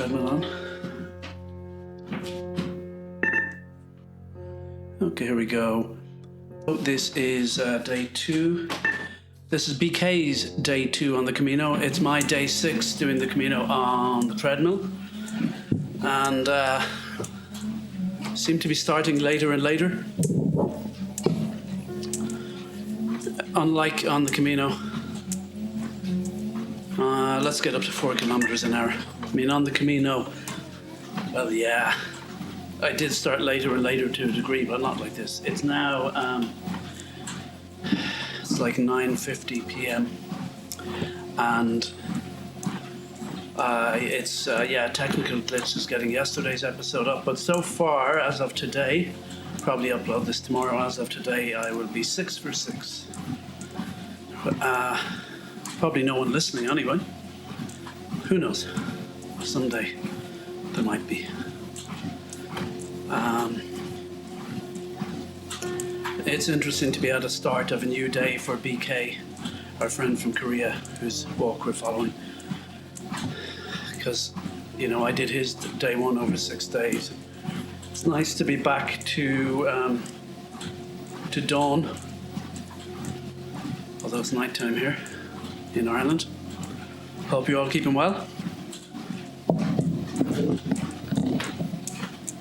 treadmill on. Okay, here we go. This is day 2. This is BK's day 2 on the Camino. It's my day 6 doing the Camino on the treadmill. And seem to be starting later and later. Unlike on the Camino. Let's get up to 4 kilometers an hour. I mean, on the Camino, well, yeah, I did start later and later to a degree, but not like this. It's now, it's like 9:50 p.m. And it's, technical glitch is getting yesterday's episode up. But so far, as of today, probably upload this tomorrow, as of today, I will be 6 for 6. Probably no one listening anyway. Who knows? Someday there might be. It's interesting to be at the start of a new day for BK, our friend from Korea, whose walk we're following. Because, you know, I did his day 1 over 6 days. It's nice to be back to dawn, although it's night time here in Ireland. Hope you're all keeping well.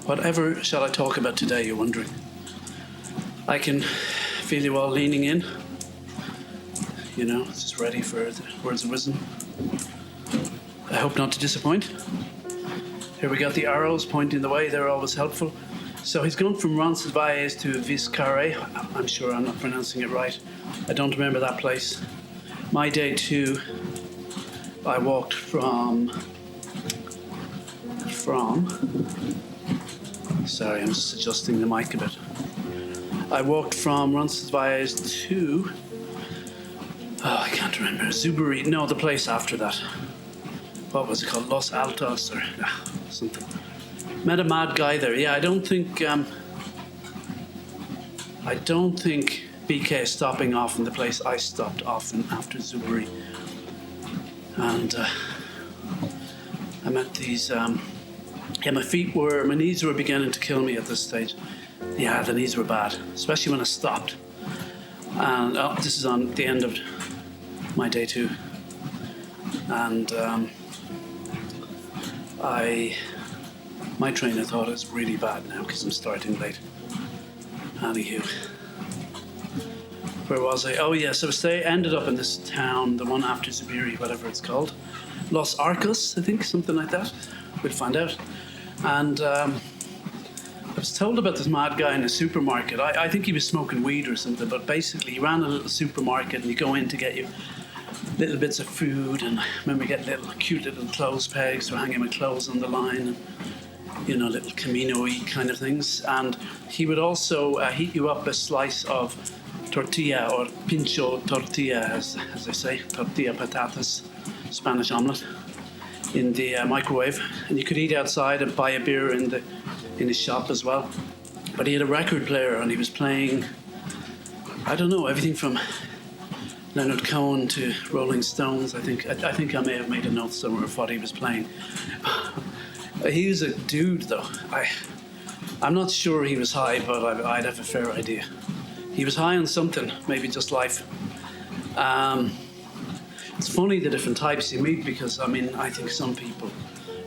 Whatever shall I talk about today, you're wondering? I can feel you all leaning in, you know, just ready for the words of wisdom. I hope not to disappoint. Here we got the arrows pointing the way, they're always helpful. So he's gone from Roncesvalles to Viscarre. I'm sure I'm not pronouncing it right. I don't remember that place. My day 2, I walked from, sorry, I'm just adjusting the mic a bit. I walked from Roncesvalles to, I can't remember, Zubiri, no, the place after that. What was it called? Los Altos or something. Met a mad guy there. Yeah, I don't think BK is stopping off in the place I stopped off in after Zubiri. And I met these, my knees were beginning to kill me at this stage. Yeah, the knees were bad, especially when I stopped. And this is on the end of my day 2. And my trainer thought it was really bad now because I'm starting late. Anywho, where was I? Oh yeah, so I ended up in this town, the one after Zubiri, whatever it's called. Los Arcos, I think, something like that. We'll find out. And I was told about this mad guy in a supermarket. I think he was smoking weed or something, but basically he ran a little supermarket and you go in to get your little bits of food, and I remember getting cute little clothes pegs for hanging my clothes on the line, and, you know, little Camino-y kind of things. And he would also heat you up a slice of tortilla, or pincho tortilla, as they say, tortilla patatas, Spanish omelette, in the microwave. And you could eat outside and buy a beer in his shop as well. But he had a record player and he was playing, I don't know, everything from Leonard Cohen to Rolling Stones. I think I may have made a note somewhere of what he was playing. He was a dude, though. I'm not sure he was high, but I'd have a fair idea. He was high on something, maybe just life. It's funny the different types you meet, because, I mean, I think some people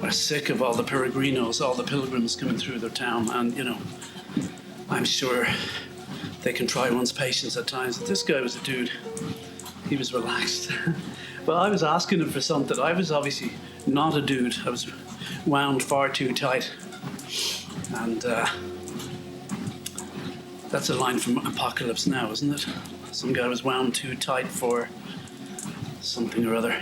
are sick of all the peregrinos, all the pilgrims coming through their town, and, you know, I'm sure they can try one's patience at times. But this guy was a dude. He was relaxed. Well, I was asking him for something. I was obviously not a dude. I was wound far too tight. And that's a line from Apocalypse Now, isn't it? Some guy was wound too tight for something or other.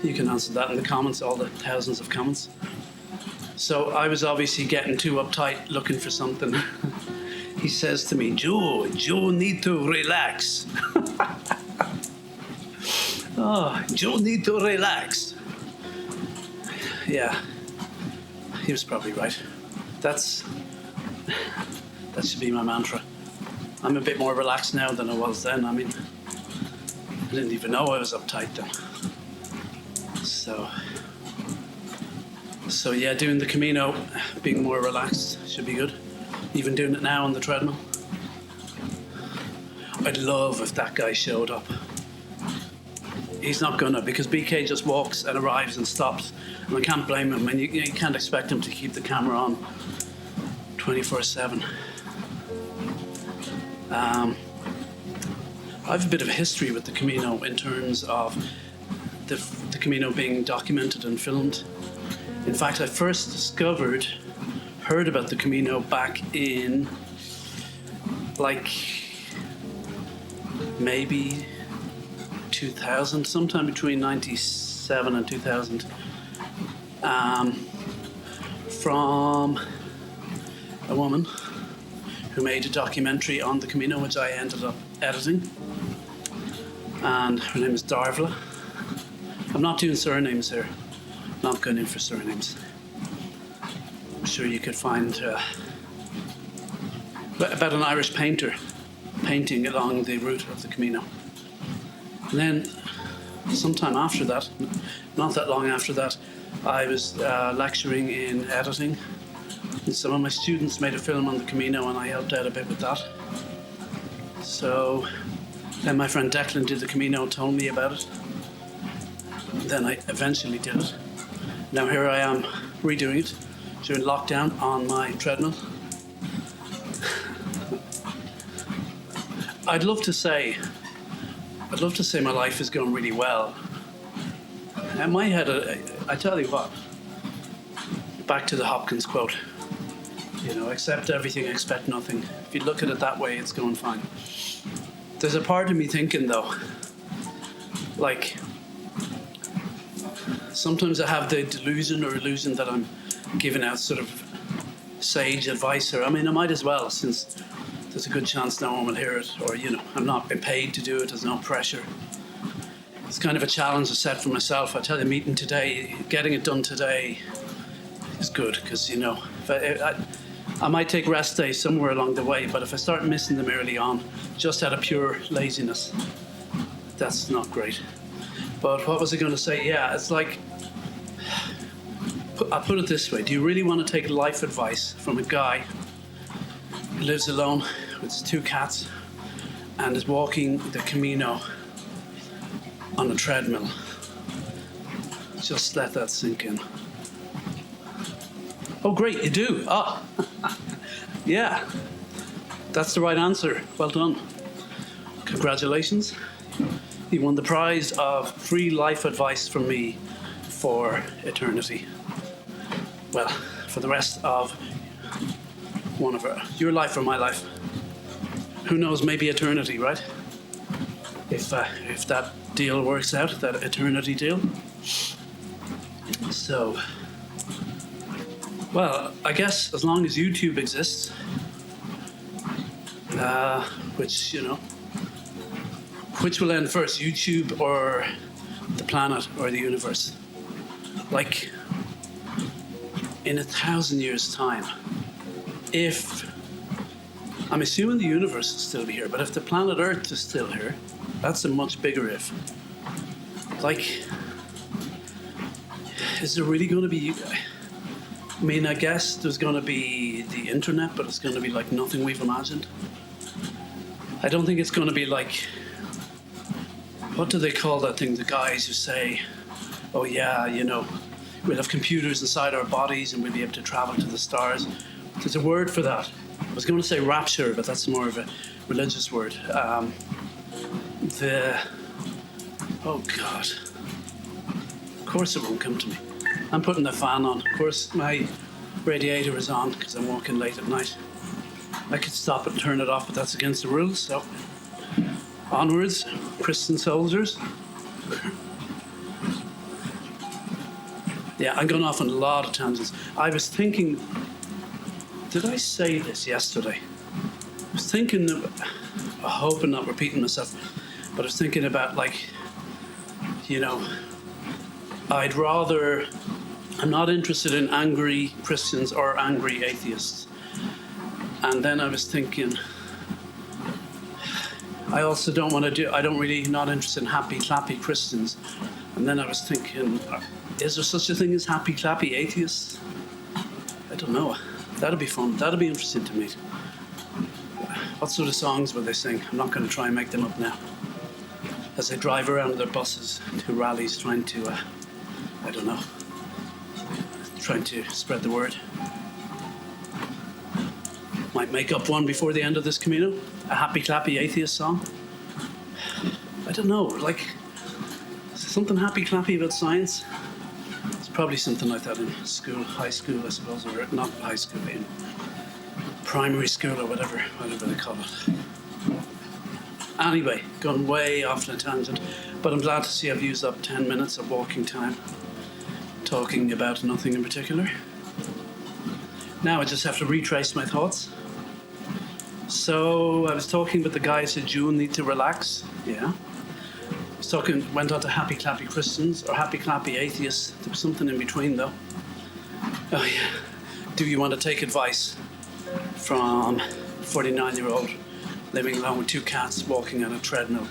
You can answer that in the comments, all the thousands of comments. So I was obviously getting too uptight, looking for something. He says to me, Joe need to relax. Oh, Joe need to relax. Yeah, he was probably right. That should be my mantra. I'm a bit more relaxed now than I was then. I mean, I didn't even know I was uptight then. So, So yeah, doing the Camino, being more relaxed, should be good. Even doing it now on the treadmill. I'd love if that guy showed up. He's not gonna, because BK just walks and arrives and stops, and I can't blame him. And you can't expect him to keep the camera on 24/7. I have a bit of a history with the Camino in terms of the Camino being documented and filmed. In fact, I first heard about the Camino back in like maybe 2000, sometime between 97 and 2000, from a woman who made a documentary on the Camino, which I ended up editing. And her name is Darvla. I'm not doing surnames here. Not going in for surnames. I'm sure you could find about an Irish painter painting along the route of the Camino. And then sometime after that, not that long after that, I was lecturing in editing. And some of my students made a film on the Camino and I helped out a bit with that. So then my friend Declan did the Camino, told me about it. Then I eventually did it. Now here I am redoing it during lockdown on my treadmill. I'd love to say my life is going really well. In my head, I tell you what, back to the Hopkins quote, accept everything, expect nothing. If you look at it that way, it's going fine. There's a part of me thinking though, like, sometimes I have the delusion or illusion that I'm giving out sort of sage advice, I might as well, since there's a good chance no one will hear it, or, I'm not being paid to do it, there's no pressure. It's kind of a challenge I set for myself. I tell you, meeting today, getting it done today is good, because, I might take rest days somewhere along the way, but if I start missing them early on, just out of pure laziness, that's not great. But what was I going to say? Yeah, it's like, I'll put it this way. Do you really want to take life advice from a guy who lives alone with his 2 cats and is walking the Camino on a treadmill? Just let that sink in. Oh, great, you do. Oh, yeah. That's the right answer. Well done. Congratulations. You won the prize of free life advice from me for eternity. Well, for the rest of your life or my life. Who knows, maybe eternity, right? If that deal works out, that eternity deal. So, well, I guess as long as YouTube exists, which will end first, YouTube or the planet or the universe? Like, in 1,000 years' time, I'm assuming the universe will still be here, but if the planet Earth is still here, that's a much bigger if. Like, is there really going to be... I guess there's going to be the internet, but it's going to be like nothing we've imagined. I don't think it's going to be like... What do they call that thing? The guys who say, oh yeah, we'll have computers inside our bodies and we'll be able to travel to the stars. There's a word for that. I was going to say rapture, but that's more of a religious word. Oh God. Of course it won't come to me. I'm putting the fan on. Of course my radiator is on because I'm walking late at night. I could stop it and turn it off, but that's against the rules, so onwards, Christian soldiers. Yeah, I'm going off on a lot of tangents. I was thinking, did I say this yesterday? I was thinking, I hope I'm not repeating myself, but I was thinking about I'm not interested in angry Christians or angry atheists. And then I was thinking, I also don't want to do, I don't really, not interested in happy, clappy Christians. And then I was thinking, is there such a thing as happy, clappy atheists? I don't know. That'd be fun. That'd be interesting to meet. What sort of songs will they sing? I'm not going to try and make them up now. As they drive around their buses to rallies trying to, I don't know, trying to spread the word. Might make up one before the end of this Camino. A happy, clappy atheist song. I don't know, like, something happy, clappy about science. It's probably something like that in school, high school, I suppose, or not high school, in primary school or whatever they call it. Anyway, gone way off on a tangent, but I'm glad to see I've used up 10 minutes of walking time talking about nothing in particular. Now I just have to retrace my thoughts. So I was talking with the guy who said you need to relax. Yeah. I was talking, went on to happy clappy Christians or happy clappy atheists. There was something in between though. Oh yeah. Do you want to take advice from a 49-year-old living alone with 2 cats walking on a treadmill,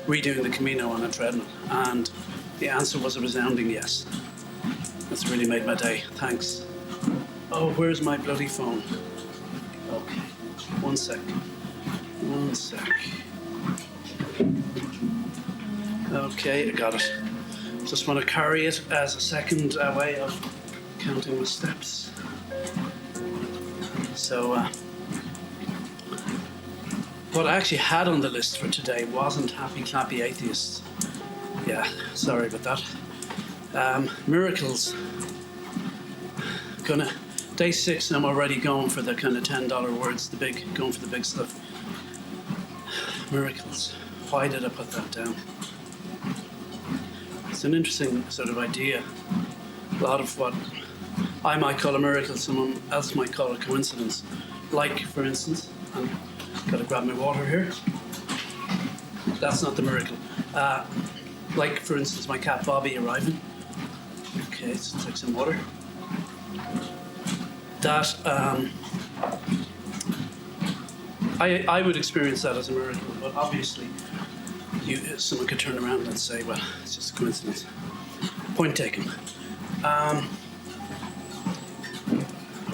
redoing the Camino on a treadmill? And the answer was a resounding yes. That's really made my day. Thanks. Oh, where's my bloody phone? Okay. One sec. Okay, I got it. Just want to carry it as a second way of counting my steps. So, what I actually had on the list for today wasn't happy clappy atheists. Yeah, sorry about that. Miracles. Day 6 and I'm already going for the kind of $10 words, going for the big stuff. Miracles. Why did I put that down? It's an interesting sort of idea. A lot of what I might call a miracle, someone else might call a coincidence. Like, for instance, I've got to grab my water here. That's not the miracle. Like, for instance, my cat Bobby arriving. Okay, let's take some water. That I would experience that as a miracle, but obviously someone could turn around and say, well, it's just a coincidence. Point taken.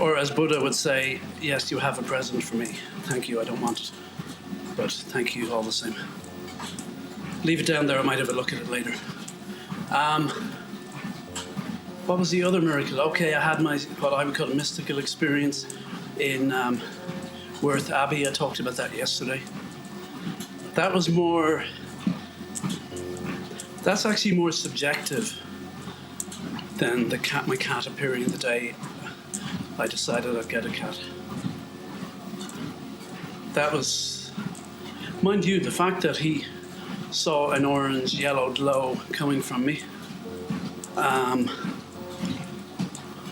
Or as Buddha would say, yes, you have a present for me. Thank you, I don't want it. But thank you all the same. Leave it down there, I might have a look at it later. What was the other miracle? Okay, I had what I would call a mystical experience in Worth Abbey. I talked about that yesterday. That was that's actually more subjective than my cat appearing the day I decided I'd get a cat. That was, mind you, the fact that he saw an orange-yellow glow coming from me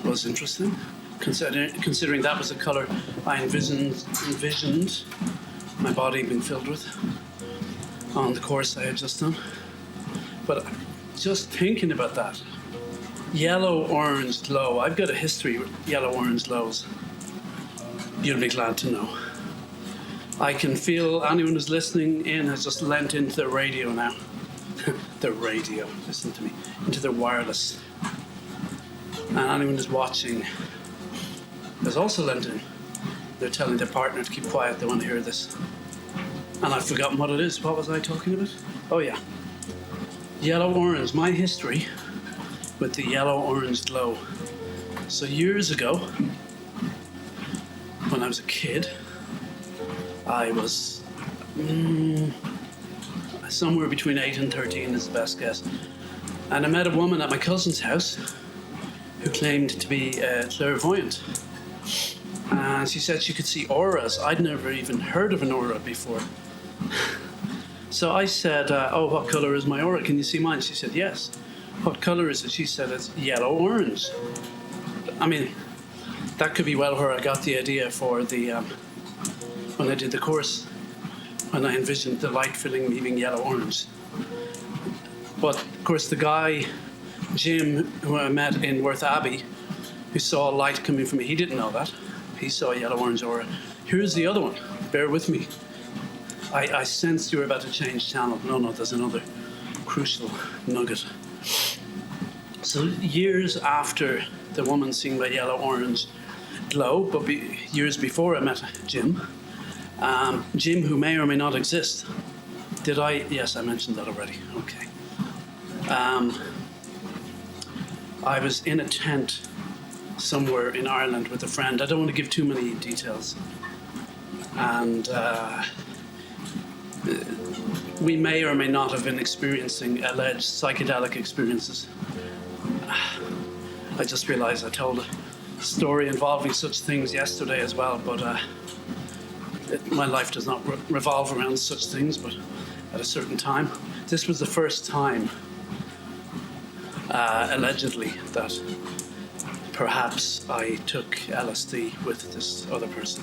was interesting, considering that was the colour I envisioned my body being filled with on the course I had just done. But just thinking about that, yellow-orange glow, I've got a history with yellow-orange glows. You'll be glad to know. I can feel anyone who's listening in has just lent into their radio now. Their radio, listen to me, into their wireless. And anyone who's watching has also lent in. They're telling their partner to keep quiet, they want to hear this. And I've forgotten what it is. What was I talking about? Oh yeah. Yellow-orange, my history with the yellow-orange glow. So years ago, when I was a kid, I was somewhere between 8 and 13 is the best guess. And I met a woman at my cousin's house who claimed to be clairvoyant. And she said she could see auras. I'd never even heard of an aura before. So I said, oh, what colour is my aura? Can you see mine? She said, yes. What colour is it? She said, it's yellow-orange. I mean, that could be well where I got the idea for the, when I did the course, when I envisioned the light filling me being yellow-orange. But, of course, the guy, Jim, who I met in Worth Abbey, who saw light coming from me, he didn't know that. He saw a yellow-orange aura. Here's the other one. Bear with me. I sensed you were about to change channel. No, there's another crucial nugget. So years after the woman singing by Yellow Orange Glow, but years before I met Jim, Jim, who may or may not exist. Did I? Yes, I mentioned that already. Okay. I was in a tent somewhere in Ireland with a friend. I don't want to give too many details. And we may or may not have been experiencing alleged psychedelic experiences. I just realized I told a story involving such things yesterday as well, but my life does not revolve around such things, but at a certain time. This was the first time, allegedly, that perhaps I took LSD with this other person.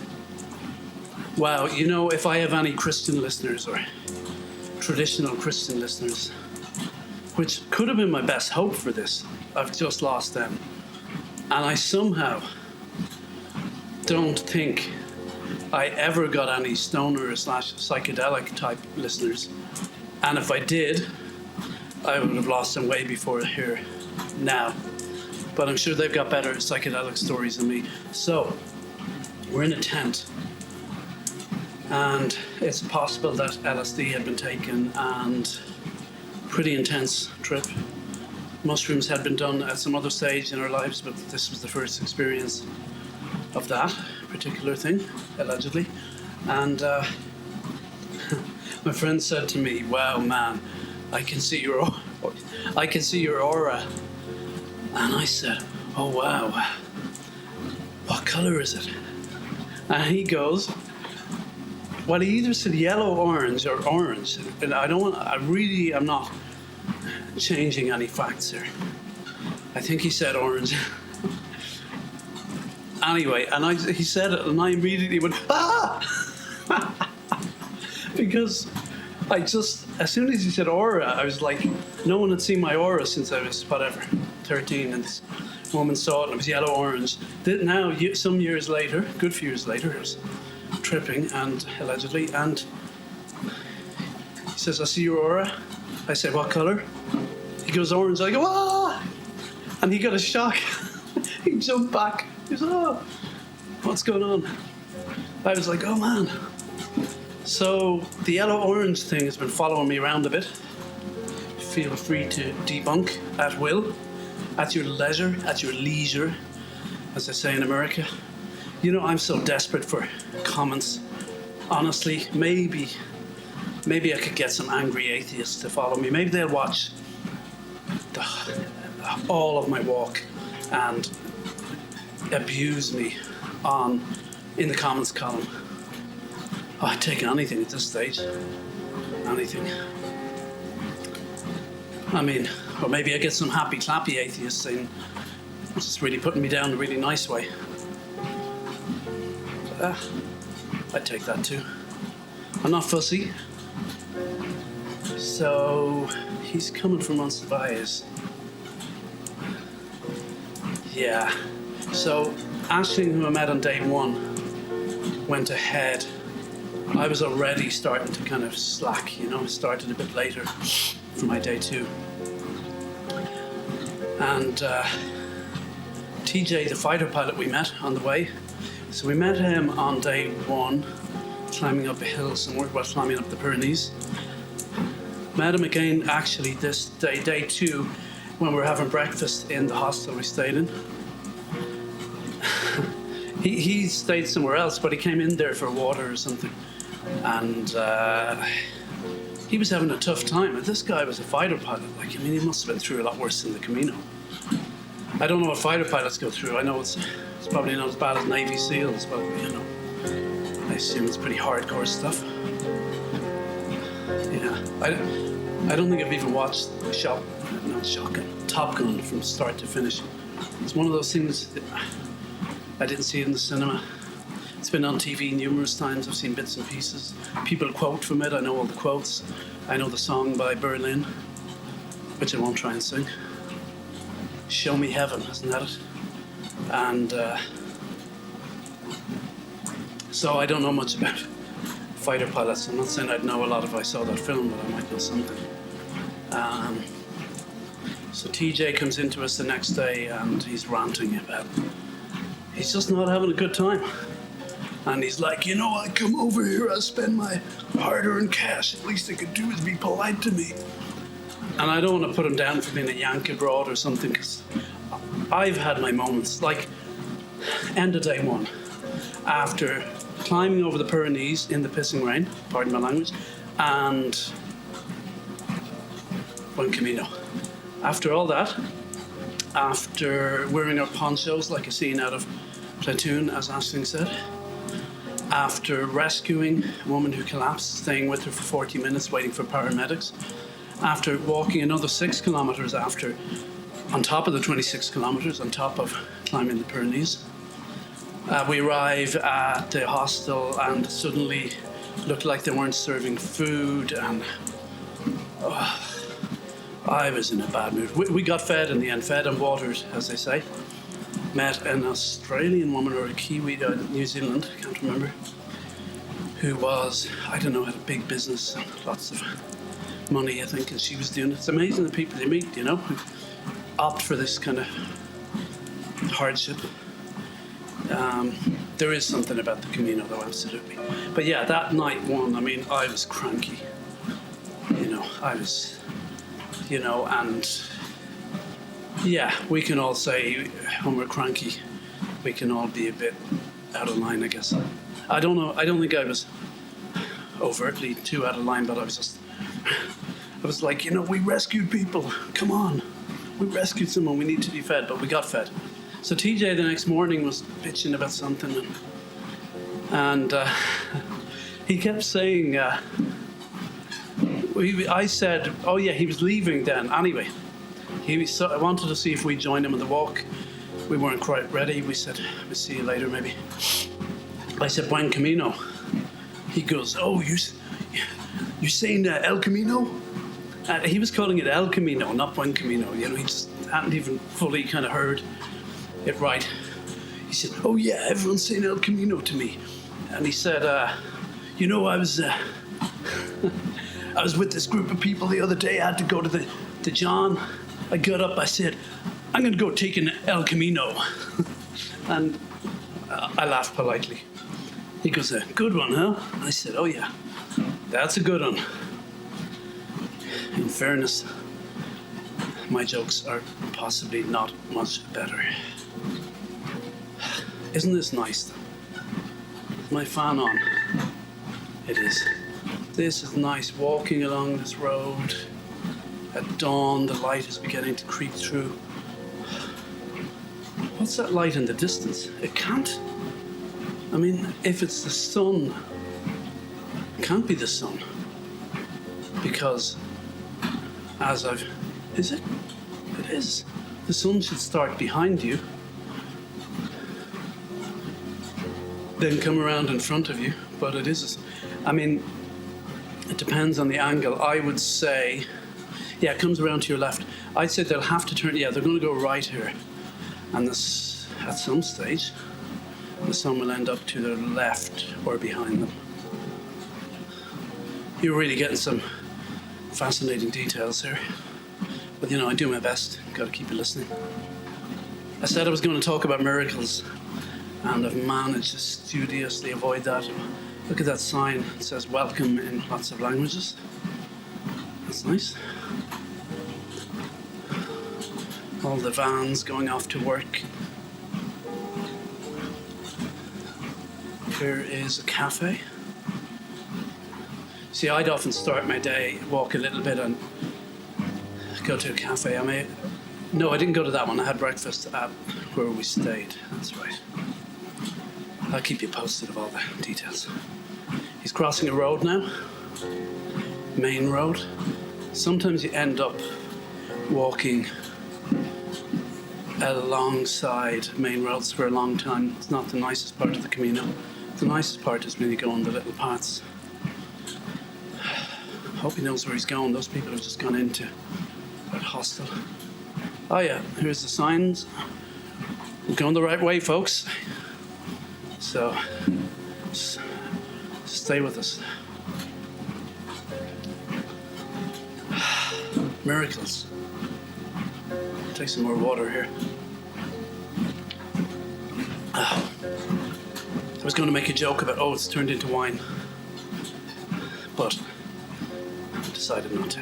Wow, you know, if I have any Christian listeners or traditional Christian listeners, which could have been my best hope for this, I've just lost them. And I somehow don't think I ever got any stoner / psychedelic type listeners. And if I did, I would have lost them way before here now. But I'm sure they've got better psychedelic stories than me. So, we're in a tent. And it's possible that LSD had been taken, and pretty intense trip. Mushrooms had been done at some other stage in our lives, but this was the first experience of that particular thing, allegedly. And my friend said to me, "Wow, man, I can see your aura." And I said, "Oh, wow. What color is it?" And he goes, well, he either said yellow, orange, or orange. And I'm not changing any facts here. I think he said orange. Anyway, he said it, and I immediately went, ah! Because as soon as he said aura, I was like, no one had seen my aura since I was, 13, and this woman saw it, and it was yellow, orange. Now, some years later, good few years later, it was tripping, and allegedly, and he says, "I see your aura." I said, "What color?" He goes, "Orange." I go, "Ah!" And he got a shock. He jumped back. He goes, "Oh, what's going on?" I was like, "Oh, man." So the yellow-orange thing has been following me around a bit. Feel free to debunk at will, at your leisure, as they say in America. You know, I'm so desperate for comments. Honestly, maybe I could get some angry atheists to follow me. Maybe they'll watch all of my walk and abuse me in the comments column. Oh, I'd take anything at this stage. Anything. I mean, or maybe I get some happy clappy atheists saying, "This is really putting me down in a really nice way." I'd take that too. I'm not fussy. So he's coming from Roncesvalles. Yeah. So Aisling, who I met on day one, went ahead. I was already starting to kind of slack, started a bit later for my day two. And TJ, the fighter pilot we met on the way, so we met him on day one, climbing up a hill somewhere, climbing up the Pyrenees. Met him again, actually, this day two, when we were having breakfast in the hostel we stayed in. He stayed somewhere else, but he came in there for water or something. And he was having a tough time. And this guy was a fighter pilot. He must have been through a lot worse than the Camino. I don't know what fighter pilots go through. I know it's probably not as bad as Navy SEALs, but, I assume it's pretty hardcore stuff. Yeah. I don't think I've even watched Top Gun from start to finish. It's one of those things that I didn't see it in the cinema. It's been on TV numerous times. I've seen bits and pieces. People quote from it. I know all the quotes. I know the song by Berlin, which I won't try and sing. Show Me Heaven, isn't that it? And so I don't know much about fighter pilots. I'm not saying I'd know a lot if I saw that film, but I might know something. So TJ comes into us the next day and he's ranting about he's just not having a good time. And he's like, you know, I come over here, I spend my hard-earned cash. At least they could do is be polite to me. And I don't want to put him down for being a Yank abroad or something, because I've had my moments. Like, end of day one, after climbing over the Pyrenees in the pissing rain, pardon my language, and Buen Camino. After all that, after wearing our ponchos like a scene out of Platoon, as Aisling said, after rescuing a woman who collapsed, staying with her for 40 minutes waiting for paramedics, after walking another 6 kilometers after, on top of the 26 kilometers, on top of climbing the Pyrenees, we arrive at the hostel and suddenly looked like they weren't serving food, and I was in a bad mood. We got fed in the end, fed and watered, as they say. Met an Australian woman or a Kiwi, New Zealand, I can't remember, who was, I don't know, had a big business, lots of money, I think, and she was doing it. It's amazing the people you meet, you know, who opt for this kind of hardship. There is something about the Camino, though, absolutely. But yeah, that night one, I mean, I was cranky. You know, I was, you know, and yeah, we can all say when we're cranky, we can all be a bit out of line, I guess. I don't know, I don't think I was overtly too out of line, but I was like, you know, we rescued people, come on. We rescued someone, we need to be fed, but we got fed. So TJ the next morning was bitching about something, and he kept saying, I said, oh yeah, he was leaving then. Anyway, I wanted to see if we'd join him on the walk. We weren't quite ready. We said, we'll see you later maybe. I said, Buen Camino. He goes, oh, you're saying El Camino? He was calling it El Camino, not Buen Camino. You know, he just hadn't even fully kind of heard it right. He said, oh yeah, everyone's saying El Camino to me. And he said, you know, I was with this group of people the other day. I had to go to the John. I got up, I said, I'm going to go take an El Camino. And I laughed politely. He goes, a good one, huh? I said, oh yeah, that's a good one. In fairness, my jokes are possibly not much better. Isn't this nice, though? Is my fan on? It is. This is nice, walking along this road. At dawn, the light is beginning to creep through. What's that light in the distance? It can't. I mean, if it's the sun, it can't be the sun. Because, is it? It is. The sun should start behind you, then come around in front of you, but it is. I mean, it depends on the angle. I would say, yeah, it comes around to your left. I'd say they'll have to turn, yeah, they're going to go right here. And this, at some stage, the sun will end up to their left or behind them. You're really getting some fascinating details here. But you know, I do my best. Got to keep you listening. I said I was going to talk about miracles, and I've managed to studiously avoid that. Look at that sign. It says welcome in lots of languages. That's nice. All the vans going off to work. Here is a cafe. See, I'd often start my day, walk a little bit and go to a cafe. No, I didn't go to that one. I had breakfast at where we stayed. That's right. I'll keep you posted of all the details. He's crossing a road now. Main road. Sometimes you end up walking alongside main roads for a long time. It's not the nicest part of the Camino. The nicest part is when you go on the little paths. Hope he knows where he's going. Those people have just gone into that hostel. Oh yeah, here's the signs. We're going the right way, folks. So, Stay with us. Miracles. Take some more water here. I was going to make a joke about, it's turned into wine. But I decided not to.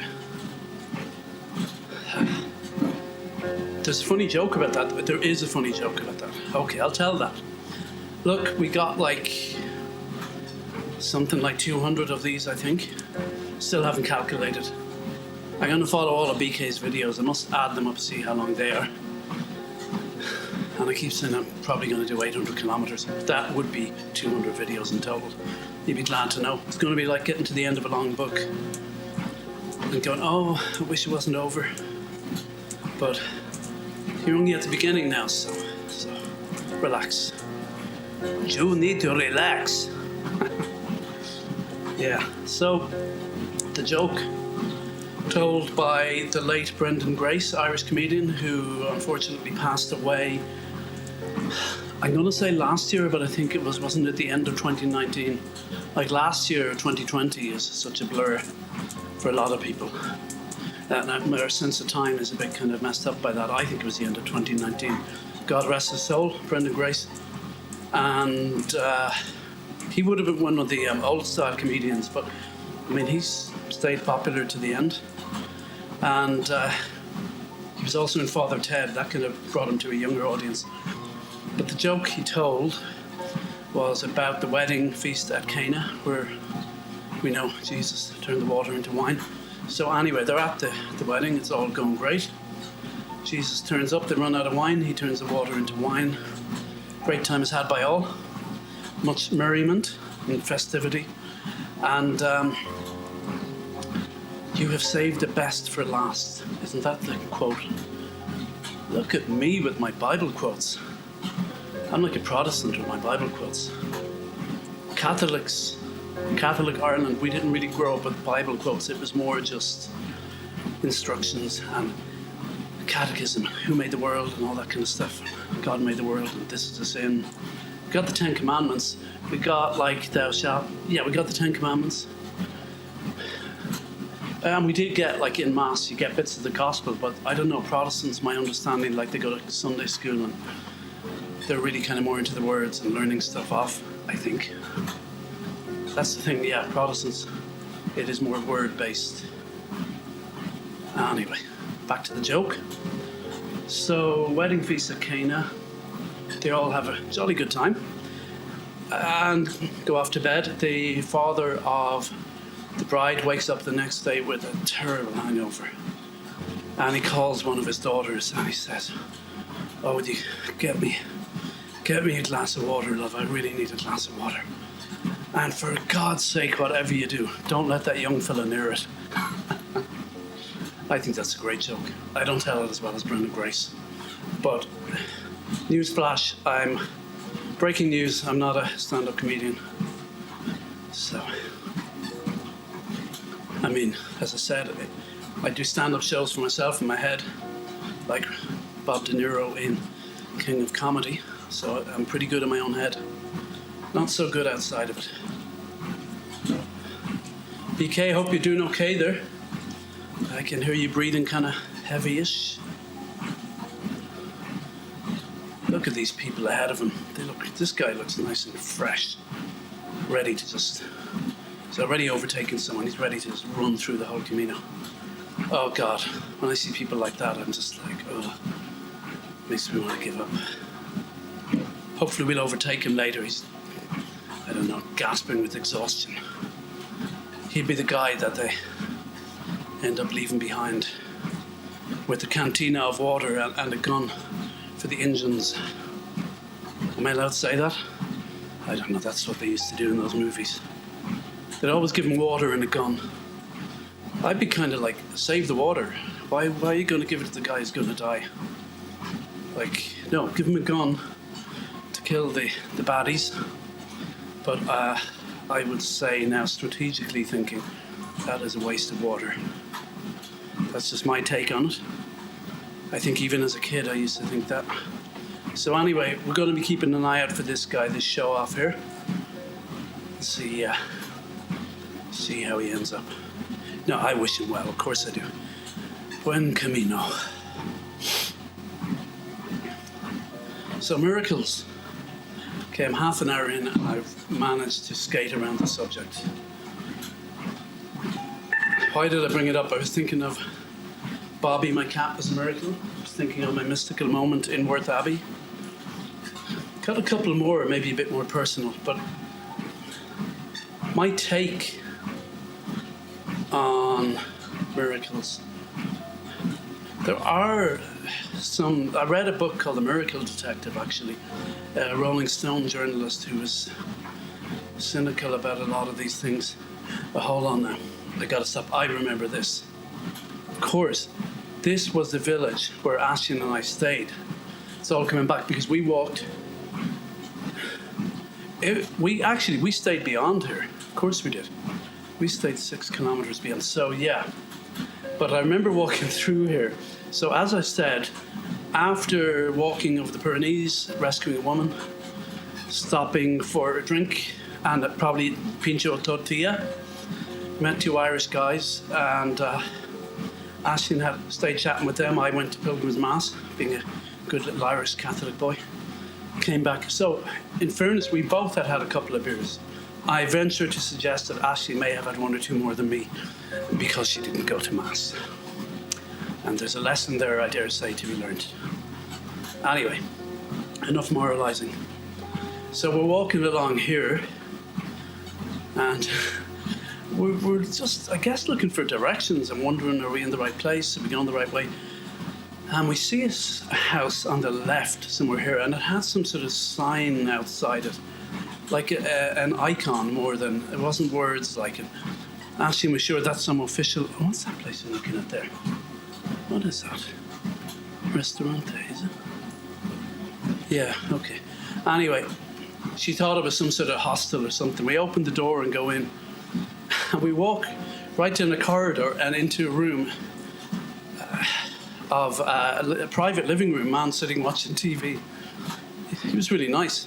There's a funny joke about that. There is a funny joke about that. Okay, I'll tell that. Look, we got something like 200 of these, I think. Still haven't calculated. I'm going to follow all of BK's videos. I must add them up to see how long they are. And I keep saying I'm probably going to do 800 kilometers. That would be 200 videos in total. You'd be glad to know. It's going to be like getting to the end of a long book and going, I wish it wasn't over. But you're only at the beginning now, so relax. You need to relax. Yeah, so the joke told by the late Brendan Grace, Irish comedian, who unfortunately passed away, I'm going to say last year, but I think it wasn't at the end of 2019. Like last year, 2020 is such a blur for a lot of people. Our sense of time is a bit kind of messed up by that. I think it was the end of 2019. God rest his soul, Brendan Grace. And he would have been one of the old style comedians, but I mean, he's stayed popular to the end. And he was also in Father Ted. That kind of brought him to a younger audience. But the joke he told was about the wedding feast at Cana, where we know Jesus turned the water into wine. So anyway, they're at the wedding. It's all going great. Jesus turns up. They run out of wine. He turns the water into wine. Great time is had by all. Much merriment and festivity. And you have saved the best for last. Isn't that the quote? Look at me with my Bible quotes. I'm like a Protestant with my Bible quotes. Catholic Ireland, we didn't really grow up with Bible quotes. It was more just instructions and catechism, who made the world and all that kind of stuff. God made the world and this is the sin. We got the 10 Commandments. We got thou shalt. Yeah, we got the 10 Commandments. And we did get, in Mass, you get bits of the Gospel, but I don't know, Protestants, my understanding, they go to Sunday school and they're really kind of more into the words and learning stuff off, I think. That's the thing, yeah, Protestants, it is more word-based. Anyway, back to the joke. So, wedding feast at Cana, they all have a jolly good time and go off to bed. The father of the bride wakes up the next day with a terrible hangover. And he calls one of his daughters and he says, would you get me a glass of water, love? I really need a glass of water. And for God's sake, whatever you do, don't let that young fella near it. I think that's a great joke. I don't tell it as well as Brendan Grace. But, newsflash, breaking news, I'm not a stand-up comedian. So, I mean, as I said, I do stand-up shows for myself in my head, like Bob De Niro in King of Comedy. So I'm pretty good in my own head. Not so good outside of it. BK, hope you're doing okay there. I can hear you breathing kind of heavy-ish. Look at these people ahead of him. This guy looks nice and fresh. Ready to just... He's already overtaken someone. He's ready to just run through the whole Camino. Oh God, when I see people like that, I'm just like, makes me want to give up. Hopefully we'll overtake him later. He's, I don't know, gasping with exhaustion. He'd be the guy that they end up leaving behind with a cantina of water and a gun for the engines. Am I allowed to say that? I don't know, that's what they used to do in those movies. They'd always give him water and a gun. I'd be kind of like, save the water. Why are you going to give it to the guy who's going to die? No, give him a gun to kill the baddies. But I would say now, strategically thinking, that is a waste of water. That's just my take on it. I think even as a kid, I used to think that. So anyway, we're going to be keeping an eye out for this guy, this show-off here. Let's see, See how he ends up. No, I wish him well, of course I do. Buen Camino. So miracles. Okay, I'm half an hour in and I've managed to skate around the subject. Why did I bring it up? I was thinking of Bobby, my cat, as a miracle. I was thinking of my mystical moment in Worth Abbey. Got a couple more, maybe a bit more personal, but my take on miracles. There are some. I read a book called The Miracle Detective, actually, a Rolling Stone journalist who was cynical about a lot of these things. But hold on now, I gotta stop. I remember this. Of course, this was the village where Ashton and I stayed. It's all coming back because we walked. We stayed beyond here. Of course we did. We stayed 6 kilometers beyond. So yeah, but I remember walking through here. So as I said, after walking over the Pyrenees, rescuing a woman, stopping for a drink, and probably pincho tortilla, met 2 Irish guys, and Ashton had stayed chatting with them. I went to Pilgrim's Mass, being a good little Irish Catholic boy. Came back. So, in fairness, we both had a couple of beers. I venture to suggest that Ashley may have had 1 or 2 more than me because she didn't go to Mass. And there's a lesson there, I dare say, to be learned. Anyway, enough moralising. So we're walking along here, and we're just, I guess, looking for directions and wondering, are we in the right place? Are we going the right way? And we see a house on the left somewhere here, and it has some sort of sign outside it, like an icon more than, it wasn't words like it. Ashley was sure that's some official, what's that place I'm looking at there? What is that? Restaurante, is it? Yeah, okay. Anyway, she thought it was some sort of hostel or something. We opened the door and go in, and we walk right down the corridor and into a room of a private living room, man sitting watching TV. He was really nice.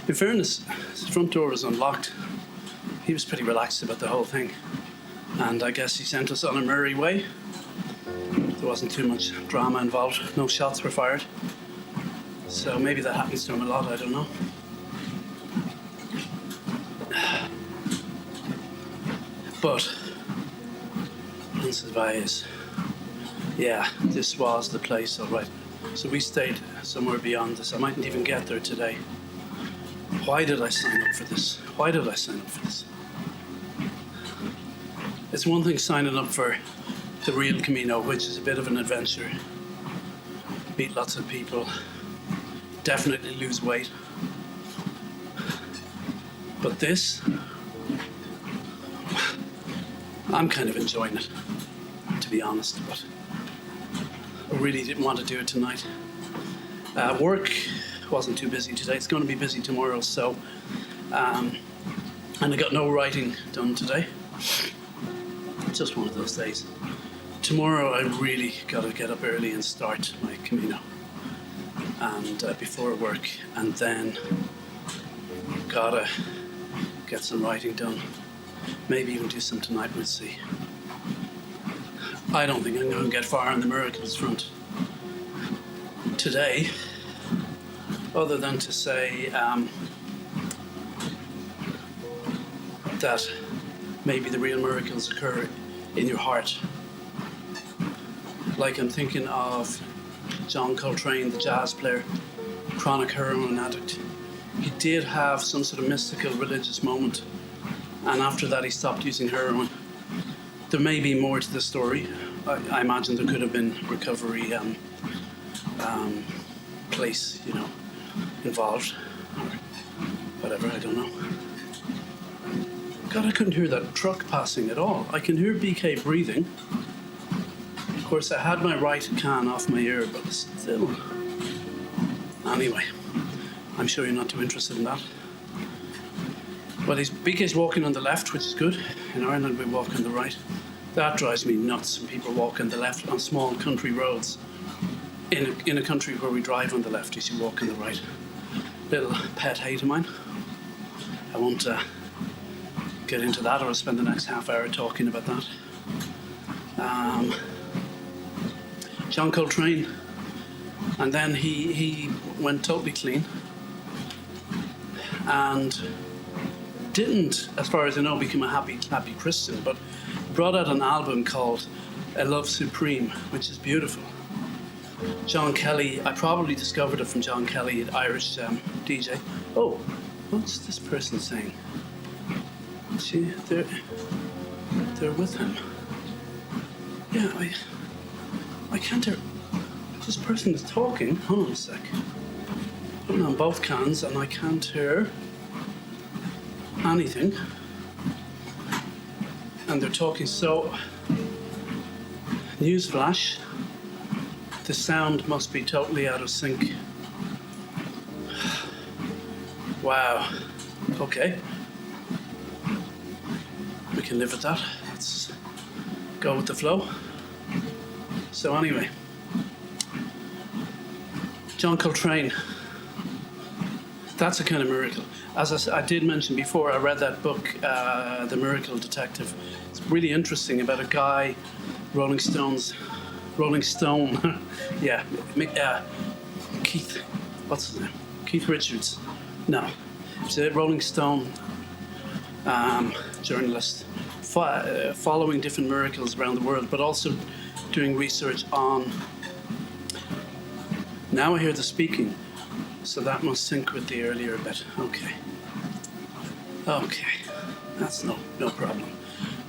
In fairness, his front door was unlocked. He was pretty relaxed about the whole thing. And I guess he sent us on a merry way. There wasn't too much drama involved. No shots were fired. So maybe that happens to him a lot, I don't know. But, Roncesvalles. Yeah, this was the place, all right. So we stayed somewhere beyond this. I mightn't even get there today. Why did I sign up for this? Why did I sign up for this? It's one thing signing up for the real Camino, which is a bit of an adventure. Meet lots of people. Definitely lose weight. But this, I'm kind of enjoying it, to be honest, but I really didn't want to do it tonight. Work wasn't too busy today. It's going to be busy tomorrow, so, and I got no writing done today. It's just one of those days. Tomorrow I really got to get up early and start my Camino, and before work, and then gotta get some writing done. Maybe even do some tonight, we'll see. I don't think I'm going to get far on the miracles front today, other than to say that maybe the real miracles occur in your heart. Like I'm thinking of John Coltrane, the jazz player, chronic heroin addict. He did have some sort of mystical religious moment, and after that he stopped using heroin. There may be more to the story. I imagine there could have been recovery place, involved, or whatever, I don't know. God, I couldn't hear that truck passing at all. I can hear BK breathing. Of course, I had my right can off my ear, but still. Anyway, I'm sure you're not too interested in that. Well, BK's walking on the left, which is good. In Ireland, we walk on the right. That drives me nuts when people walk on the left on small country roads. In a country where we drive on the left, you should walk on the right. Little pet hate of mine. I won't get into that, or I'll spend the next half hour talking about that. John Coltrane, and then he went totally clean and didn't, as far as I know, become a happy Christian, but brought out an album called A Love Supreme, which is beautiful. John Kelly, I probably discovered it from John Kelly, an Irish DJ. Oh, what's this person saying? See, they're with him. Yeah, I can't hear. This person is talking. Hold on a sec. Putting on both cans and I can't hear anything. And they're talking, so newsflash, the sound must be totally out of sync. Wow. Okay. We can live with that. Let's go with the flow. So anyway, John Coltrane, that's a kind of miracle. As I did mention before, I read that book, The Miracle Detective. It's really interesting about a guy, Rolling Stone, yeah, Keith, what's his name? Keith Richards. No, it's a Rolling Stone journalist, following different miracles around the world, but also doing research on. Now I hear the speaking, so that must sync with the earlier bit. Okay, that's no problem,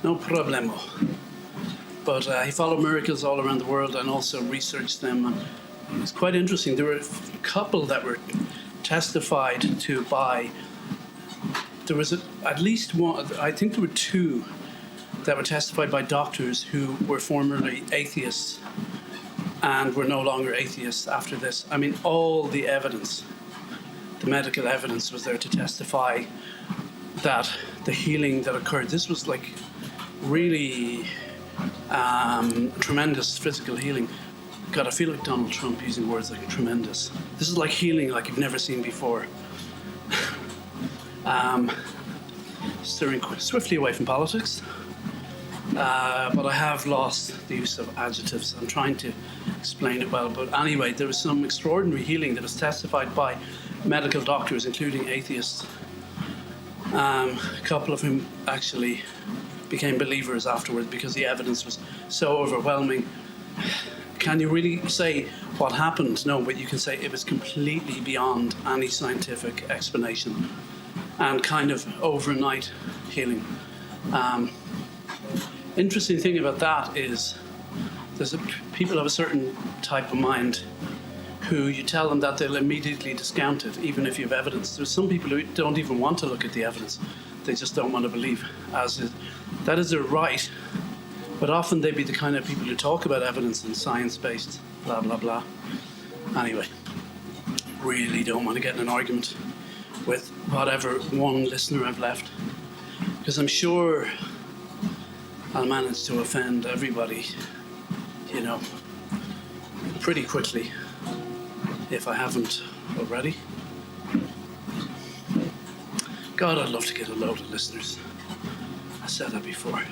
no problemo. But he followed miracles all around the world and also researched them. And it's quite interesting. There were a couple that were testified to by. There was at least one. I think there were two that were testified by doctors who were formerly atheists and were no longer atheists after this. I mean, all the evidence, the medical evidence, was there to testify that the healing that occurred. This was like really tremendous physical healing. God, I feel like Donald Trump using words like tremendous. This is like healing like you've never seen before. Steering swiftly away from politics. But I have lost the use of adjectives. I'm trying to explain it well. But anyway, there was some extraordinary healing that was testified by medical doctors, including atheists. A couple of whom actually became believers afterwards because the evidence was so overwhelming. Can you really say what happened? No, but you can say it was completely beyond any scientific explanation and kind of overnight healing. Interesting thing about that is people have a certain type of mind who you tell them that they'll immediately discount it, even if you have evidence. There's some people who don't even want to look at the evidence. They just don't want to believe. That is their right. But often they be the kind of people who talk about evidence and science-based, blah, blah, blah. Anyway, really don't want to get in an argument with whatever one listener I've left, because I'm sure I'll manage to offend everybody, pretty quickly, if I haven't already. God, I'd love to get a load of listeners. I said that before.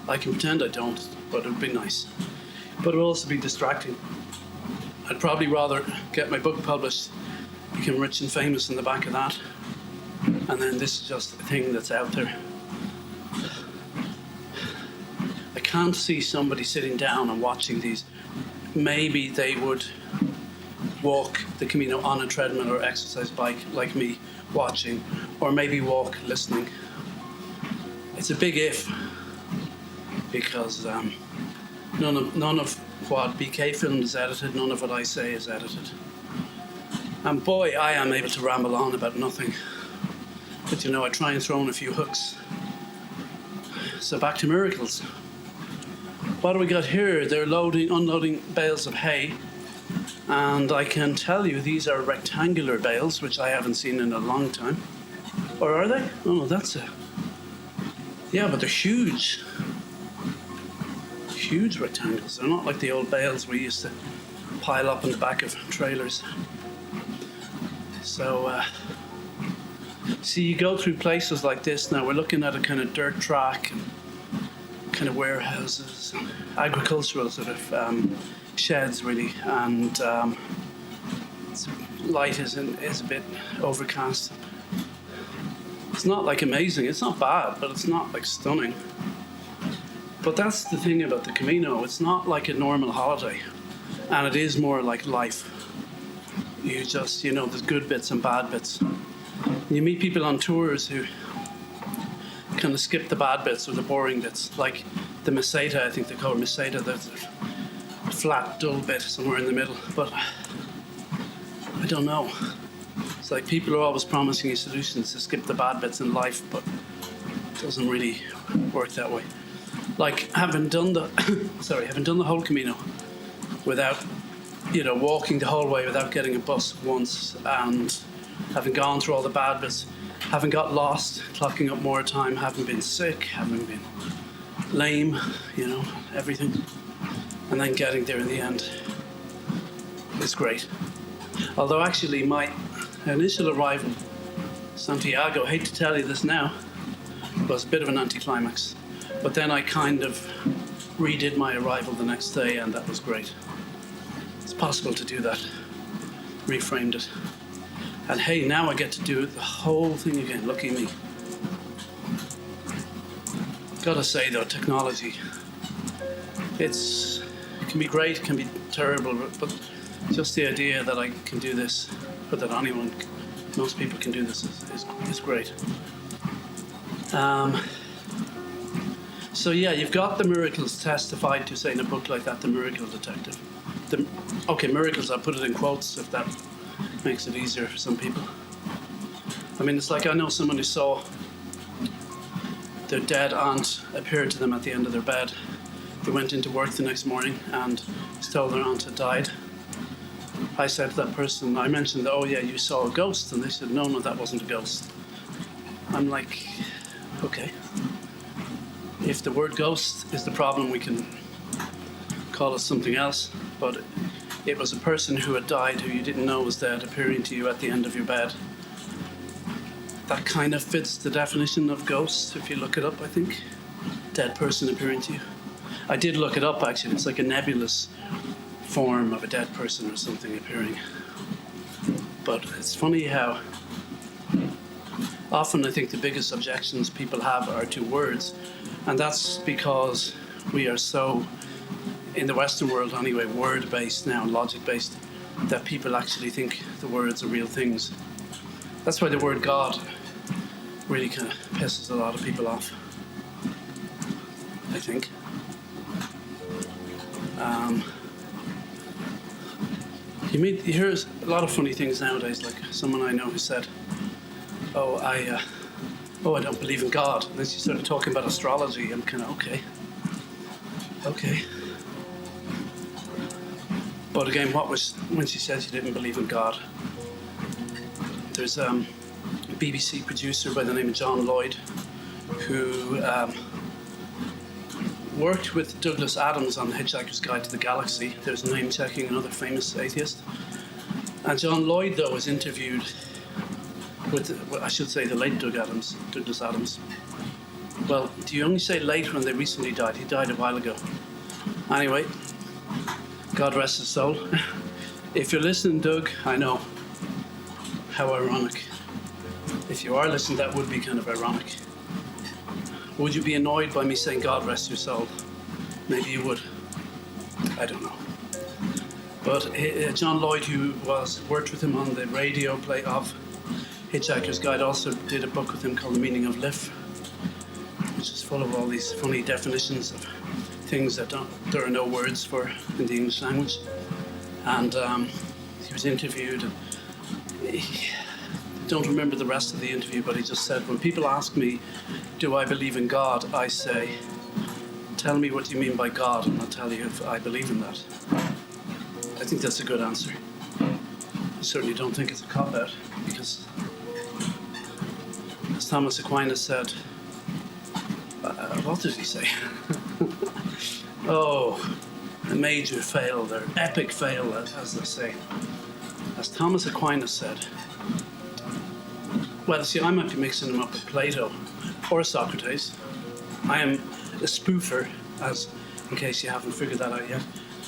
I can pretend I don't, but it would be nice. But it would also be distracting. I'd probably rather get my book published, become rich and famous in the back of that, and then this is just a thing that's out there. I can't see somebody sitting down and watching these. Maybe they would walk the Camino on a treadmill or exercise bike like me watching, or maybe walk listening. It's a big if, because none of what BK filmed is edited, none of what I say is edited. And boy, I am able to ramble on about nothing. But I try and throw in a few hooks. So back to miracles. What do we got here? They're unloading bales of hay. And I can tell you these are rectangular bales, which I haven't seen in a long time. Or are they? Oh, no, that's a... Yeah, but they're huge. Huge rectangles. They're not like the old bales we used to pile up in the back of trailers. So, See, you go through places like this now. We're looking at a kind of dirt track, and kind of warehouses, agricultural sort of sheds, really, and light is a bit overcast. It's not like amazing. It's not bad, but it's not like stunning. But that's the thing about the Camino. It's not like a normal holiday, and it is more like life. You just, there's good bits and bad bits. You meet people on tours who kind of skip the bad bits or the boring bits, like the Meseta, I think they call it Meseta. There's a flat, dull bit somewhere in the middle. But I don't know. It's like people are always promising you solutions to skip the bad bits in life, but it doesn't really work that way. Like having done the whole Camino without, walking the whole way without getting a bus once, and having gone through all the bad bits, having got lost, clocking up more time, having been sick, having been lame, everything, and then getting there in the end is great. Although actually my initial arrival, Santiago, hate to tell you this now, was a bit of an anticlimax. But then I kind of redid my arrival the next day, and that was great. It's possible to do that. Reframed it. And hey, now I get to do the whole thing again. Lucky me. Gotta say though, technology, it can be great, can be terrible, but just the idea that I can do this, or that most people can do this is great. So yeah, you've got the miracles testified to, say, in a book like that, The Miracle Detective. Miracles, I put it in quotes if that makes it easier for some people. I mean, it's like I know someone who saw their dead aunt appear to them at the end of their bed. They went into work the next morning and was told their aunt had died. I said to that person, I mentioned, oh yeah, you saw a ghost, and they said, no, that wasn't a ghost. I'm like, okay. If the word ghost is the problem, we can call it something else. But it was a person who had died, who you didn't know was dead, appearing to you at the end of your bed. That kind of fits the definition of ghost, if you look it up, I think. Dead person appearing to you. I did look it up, actually. It's like a nebulous form of a dead person or something appearing. But it's funny how often I think the biggest objections people have are to words. And that's because we are so, in the Western world anyway, word-based now, logic-based, that people actually think the words are real things. That's why the word God really kind of pisses a lot of people off, I think. You hear a lot of funny things nowadays, like someone I know who said, I don't believe in God. And then she started talking about astrology. I'm kind of, okay. But again, when she said she didn't believe in God, there's a BBC producer by the name of John Lloyd who worked with Douglas Adams on The Hitchhiker's Guide to the Galaxy. There's name checking, another famous atheist. And John Lloyd, though, was interviewed with, I should say, the late Douglas Adams. Well, do you only say late when they recently died? He died a while ago. Anyway, God rest his soul. If you're listening, Doug, I know. How ironic. If you are listening, that would be kind of ironic. Would you be annoyed by me saying God rest your soul? Maybe you would. I don't know. But John Lloyd, who worked with him on the radio play of Hitchhiker's Guide, also did a book with him called The Meaning of Life, which is full of all these funny definitions of things that there are no words for in the English language. And he was interviewed, and I don't remember the rest of the interview, but he just said, when people ask me, do I believe in God, I say, tell me what you mean by God, and I'll tell you if I believe in that. I think that's a good answer. I certainly don't think it's a cop-out, because as Thomas Aquinas said, what did he say? A major fail there, epic fail, as they say. As Thomas Aquinas said, well, see, I might be mixing them up with Plato or Socrates. I am a spoofer, as in case you haven't figured that out yet.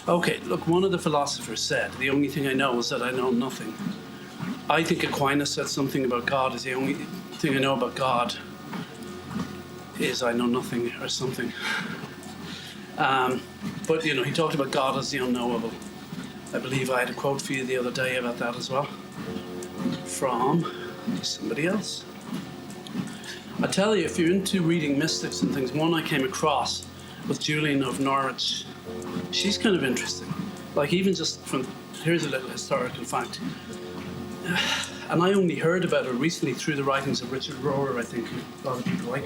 Okay, look, one of the philosophers said, the only thing I know is that I know nothing. I think Aquinas said something about God is the only thing I know about God is I know nothing or something. But, you know, he talked about God as the unknowable. I believe I had a quote for you the other day about that as well, from somebody else. I tell you, if you're into reading mystics and things, one I came across was Julian of Norwich. She's kind of interesting. Like, even just from, here's a little historical fact. And I only heard about her recently through the writings of Richard Rohr, I think, a lot of people like.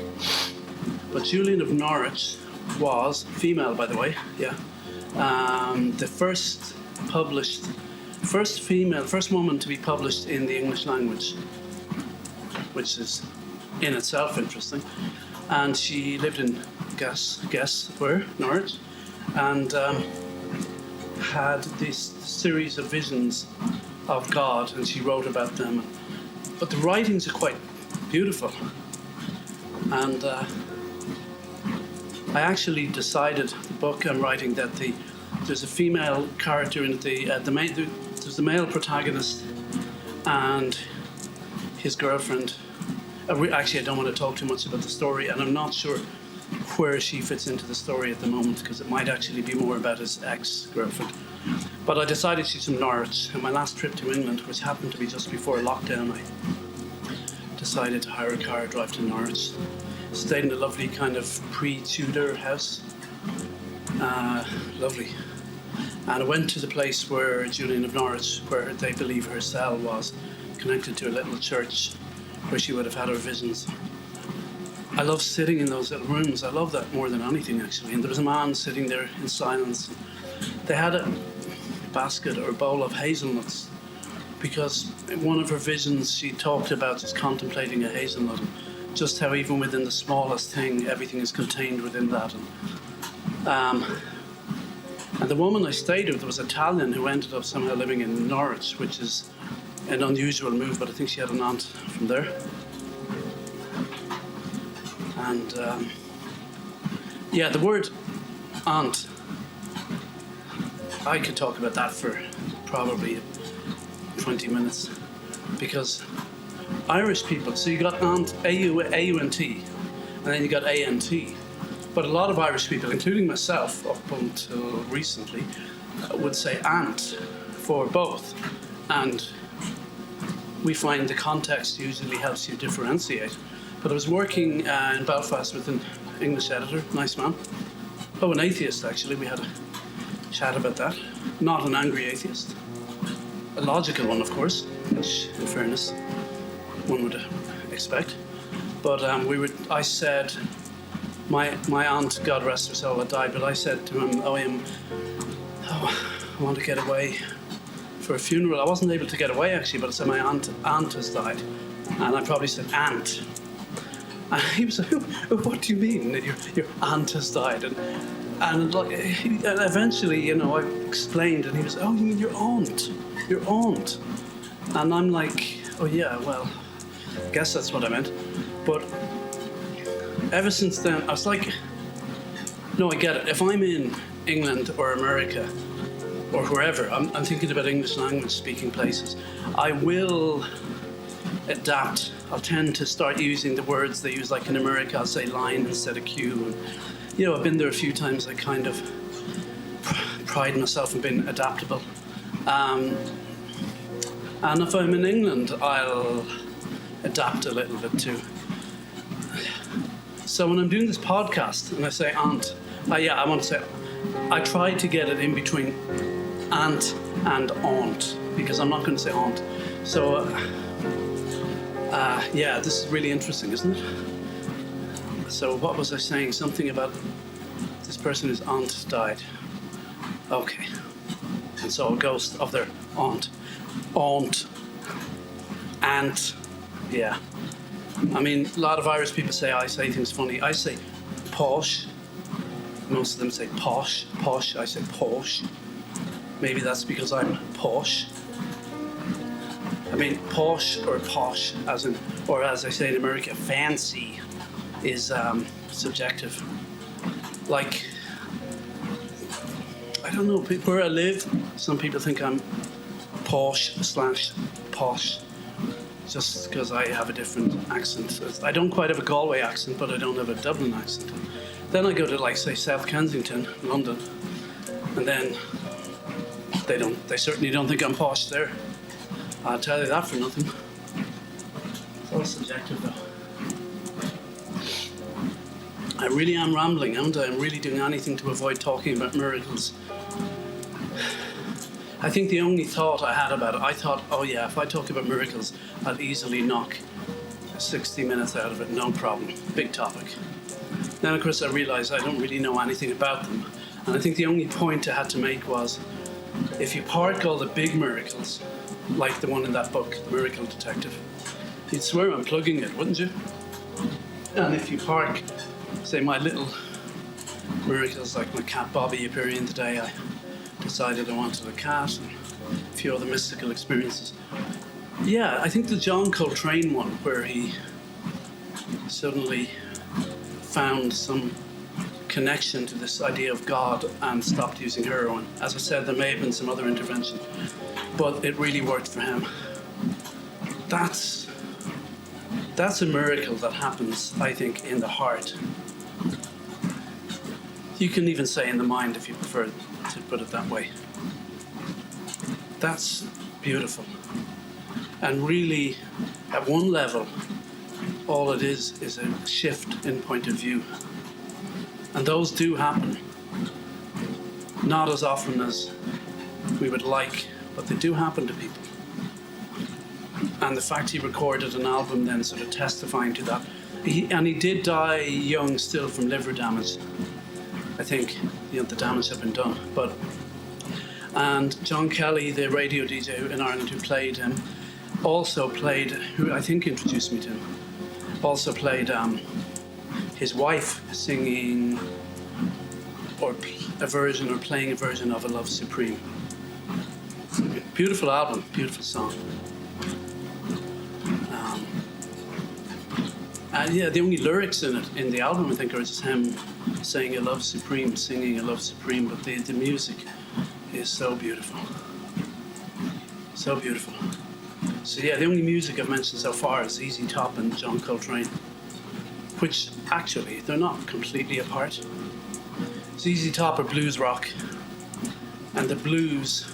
But Julian of Norwich was, female by the way, yeah, the first woman to be published in the English language, which is in itself interesting. And she lived in, guess where, Norwich, and had this series of visions of God, and she wrote about them. But the writings are quite beautiful. And I actually decided, the book I'm writing, that there's a female character in it. There's the male protagonist and his girlfriend. Actually, I don't want to talk too much about the story, and I'm not sure where she fits into the story at the moment, because it might actually be more about his ex-girlfriend. But I decided she's from Norwich, and my last trip to England, which happened to be just before lockdown, I decided to hire a car, drive to Norwich. Stayed in a lovely kind of pre-Tudor house. Lovely. And I went to the place where Julian of Norwich, where they believe her cell was, connected to a little church where she would have had her visions. I love sitting in those little rooms. I love that more than anything, actually. And there was a man sitting there in silence. They had a basket or a bowl of hazelnuts, because in one of her visions she talked about just contemplating a hazelnut, just how even within the smallest thing, everything is contained within that. And the woman I stayed with was Italian, who ended up somehow living in Norwich, which is an unusual move, but I think she had an aunt from there. And yeah, the word aunt, I could talk about that for probably 20 minutes, because Irish people, so you got aunt, A-U-N-T, and then you got A-N-T. But a lot of Irish people, including myself up until recently, would say aunt for both. And we find the context usually helps you differentiate. But I was working in Belfast with an English editor, nice man. Oh, an atheist, actually. We had a chat about that. Not an angry atheist. A logical one, of course, which, in fairness, one would expect. But I said, my aunt, God rest her soul, had died, but I said to him, I want to get away for a funeral. I wasn't able to get away, actually, but I said, my aunt has died. And I probably said, aunt. And he was like, what do you mean that your aunt has died? And eventually, you know, I explained, and he was, oh, you mean your aunt? Your aunt? And I'm like, oh yeah, well, I guess that's what I meant. But ever since then, I was like, no, I get it. If I'm in England or America or wherever, I'm thinking about English language speaking places, I will adapt. I'll tend to start using the words they use, like in America, I'll say line instead of Q. And, you know, I've been there a few times. I kind of pride myself in being adaptable. And if I'm in England, I'll adapt a little bit too. So when I'm doing this podcast and I say aunt, I want to say, I try to get it in between aunt and aunt, because I'm not going to say aunt. So, yeah, this is really interesting, isn't it? So what was I saying? Something about this person whose aunt died. Okay. And so a ghost of their aunt. Aunt. Aunt. Yeah. I mean, a lot of Irish people say I say things funny. I say posh. Most of them say posh. Posh. I say posh. Maybe that's because I'm posh. I mean, posh, as in, or as I say in America, fancy, is subjective. Like, I don't know, where I live, some people think I'm posh / posh, just because I have a different accent. I don't quite have a Galway accent, but I don't have a Dublin accent. Then I go to, like, say, South Kensington, London, and then they certainly don't think I'm posh there. I'll tell you that for nothing. It's all subjective, though. I really am rambling, haven't I? I'm really doing anything to avoid talking about miracles. I think the only thought I had about it, I thought, oh yeah, if I talk about miracles, I'll easily knock 60 minutes out of it, no problem. Big topic. Then, of course, I realised I don't really know anything about them. And I think the only point I had to make was, if you park all the big miracles, like the one in that book, The Miracle Detective, you'd swear I'm plugging it, wouldn't you? And if you park, say, my little miracles, like my cat Bobby appearing today, I decided I wanted a cat, and a few other mystical experiences. Yeah, I think the John Coltrane one, where he suddenly found some connection to this idea of God and stopped using heroin. As I said, there may have been some other intervention, but it really worked for him. That's a miracle that happens, I think, in the heart. You can even say in the mind if you prefer to put it that way. That's beautiful. And really, at one level, all it is a shift in point of view. And those do happen. Not as often as we would like, but they do happen to people. And the fact he recorded an album then sort of testifying to that. He did die young still from liver damage. I think the damage had been done. And John Kelly, the radio DJ in Ireland who played him, who I think introduced me to him, also played his wife singing playing a version of A Love Supreme. Beautiful album, beautiful song. And yeah, the only lyrics in the album, I think, are just him saying A Love Supreme, singing A Love Supreme, but the music is so beautiful. So beautiful. So yeah, the only music I've mentioned so far is ZZ Top and John Coltrane, which actually, they're not completely apart. ZZ Top are blues rock, and the blues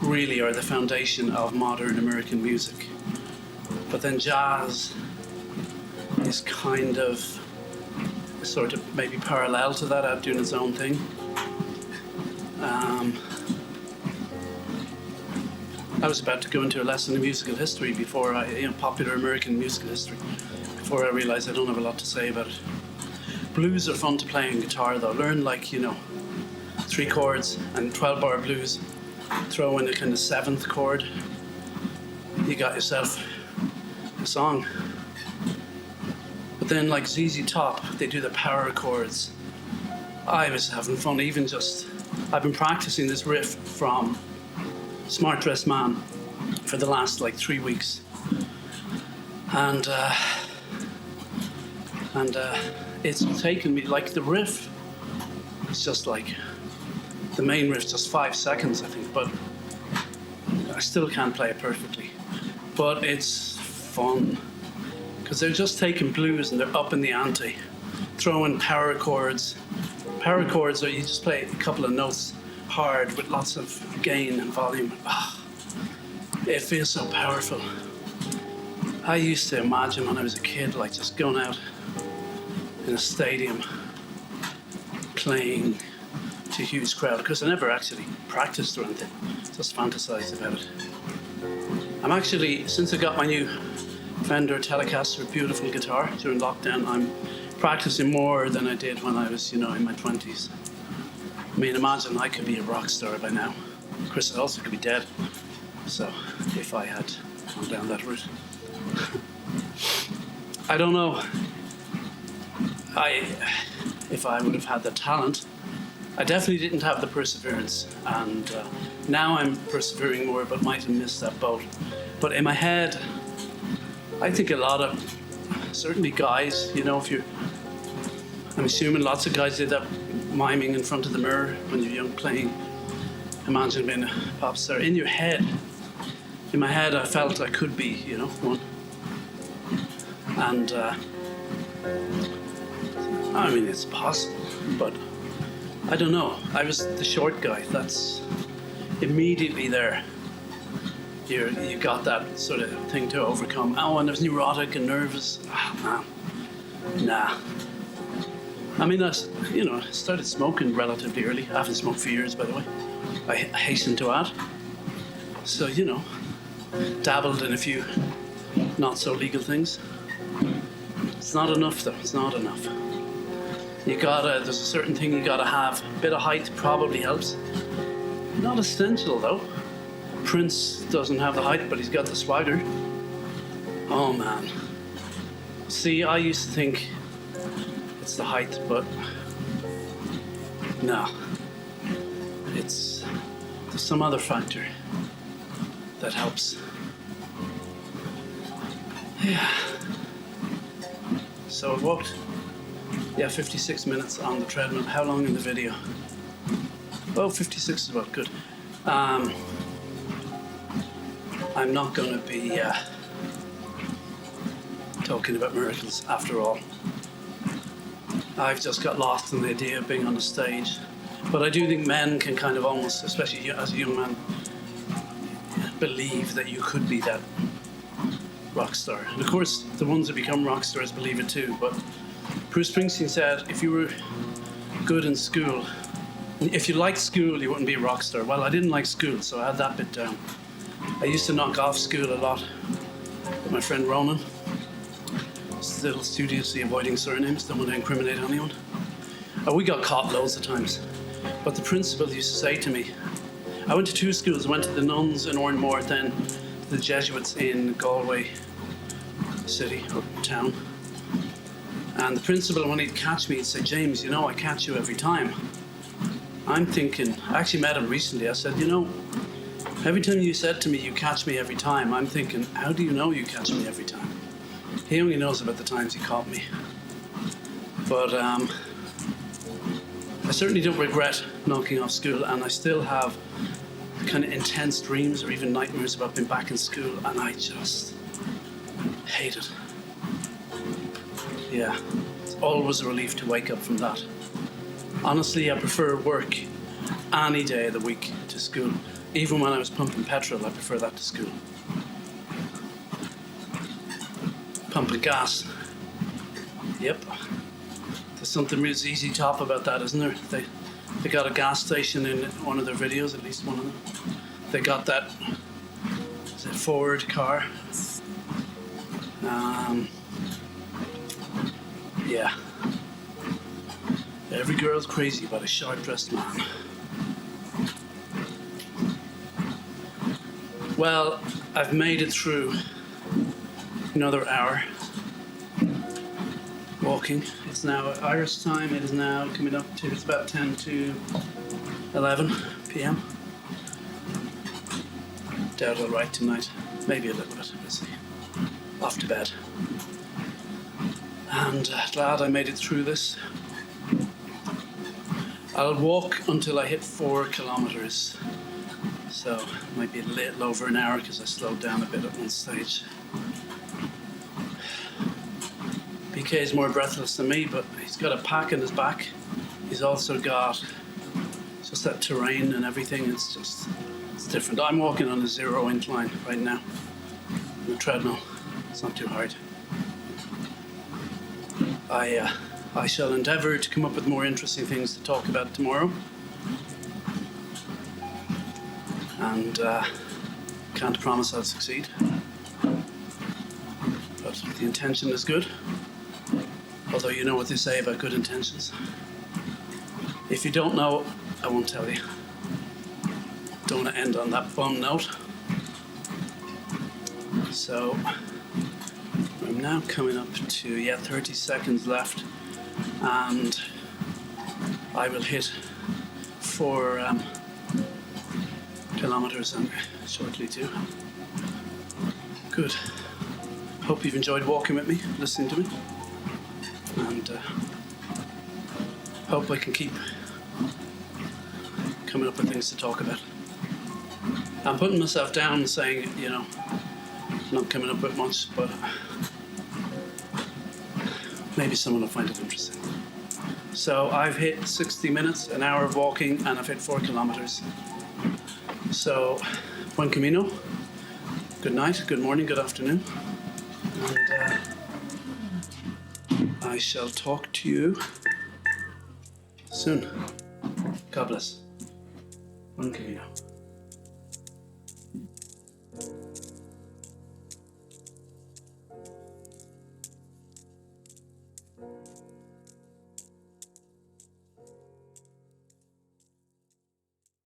really are the foundation of modern American music. But then jazz is kind of sort of maybe parallel to that, out doing its own thing. I was about to go into a lesson in musical history popular American musical history, before I realised I don't have a lot to say about it. Blues are fun to play on guitar though. Learn 3 chords and 12-bar blues. Throw in a kind of 7th chord. You got yourself a song. But then like ZZ Top, they do the power chords. I was having fun, I've been practicing this riff from Smart Dressed Man for the last 3 weeks. And it's taken me, the riff, it's just the main riff's just 5 seconds, I think, but I still can't play it perfectly. But it's fun, because they're just taking blues and they're up in the ante, throwing power chords. Power chords are you just play a couple of notes hard with lots of gain and volume. It feels so powerful. I used to imagine when I was a kid, just going out in a stadium playing to a huge crowd, because I never actually practiced or anything, just fantasized about it. I'm actually, since I got my new Fender Telecaster beautiful guitar during lockdown, I'm practicing more than I did when I was, in my 20s. I mean, imagine I could be a rock star by now. Chris also could be dead. So, if I had gone down that route. I don't know if I would have had the talent I definitely didn't have the perseverance, and now I'm persevering more, but might have missed that boat. But in my head, I think a lot of, certainly guys, you know, I'm assuming lots of guys did that miming in front of the mirror when you're young, playing Imagine Being a Pop Star. In your head, in my head, I felt I could be, you know, one. And I mean, it's possible, but I don't know. I was the short guy. That's immediately there. You got that sort of thing to overcome. Oh, and I was neurotic and nervous. Oh, man. Nah. I mean, I started smoking relatively early. I haven't smoked for years, by the way. I hasten to add. So, you know, dabbled in a few not so legal things. It's not enough, though. It's not enough. There's a certain thing you gotta have. A bit of height probably helps. Not essential, though. Prince doesn't have the height, but he's got the swagger. Oh, man. See, I used to think it's the height, but no. There's some other factor that helps. Yeah. So I've walked, 56 minutes on the treadmill. How long in the video? Oh, 56 is about good. I'm not going to be talking about miracles after all. I've just got lost in the idea of being on a stage. But I do think men can kind of almost, especially as a young man, believe that you could be that rock star. And of course, the ones that become rock stars believe it too. But Bruce Springsteen said, if you were good in school, if you liked school, you wouldn't be a rock star. Well, I didn't like school, so I had that bit down. I used to knock off school a lot with my friend Ronan. Still studiously avoiding surnames, don't want to incriminate anyone. We got caught loads of times. But the principal used to say to me, I went to two schools. I went to the nuns in Oranmore, then the Jesuits in Galway city or town. And the principal, when he'd catch me, he'd say, James, you know, I catch you every time. I'm thinking, I actually met him recently. I said, you know, every time you said to me, you catch me every time, I'm thinking, how do you know you catch me every time? He only knows about the times he caught me. But I certainly don't regret knocking off school, and I still have kind of intense dreams or even nightmares about being back in school, and I just hate it. Yeah, it's always a relief to wake up from that. Honestly, I prefer work any day of the week to school. Even when I was pumping petrol, I prefer that to school. Pumping gas. Yep. There's something really easy top about that, isn't there? They got a gas station in one of their videos, at least one of them. They got that, is it Ford car? Yeah. Every girl's crazy about a sharp-dressed man. Well, I've made it through another hour walking. It's now Irish time. It is now coming up to, it's about 10 to 11 p.m. Doubt I'll write tonight. Maybe a little bit. We'll see. Off to bed. And glad I made it through this. I'll walk until I hit 4 kilometers. So it might be a little over an hour because I slowed down a bit at one stage. PK is more breathless than me, but he's got a pack in his back. He's also got just that terrain and everything. It's different. I'm walking on a 0 incline right now on the treadmill. It's not too hard. I shall endeavour to come up with more interesting things to talk about tomorrow. And can't promise I'll succeed. But the intention is good. Although you know what they say about good intentions. If you don't know, I won't tell you. Don't want to end on that bum note. So I'm now coming up to 30 seconds left, and I will hit 4 kilometers and shortly too. Good. Hope you've enjoyed walking with me, listening to me, and hope I can keep coming up with things to talk about. I'm putting myself down saying, you know, not coming up with much, but maybe someone will find it interesting. So I've hit 60 minutes, an hour of walking, and I've hit 4 kilometers. So, Buen Camino. Good night, good morning, good afternoon. And I shall talk to you soon. God bless. Buen Camino.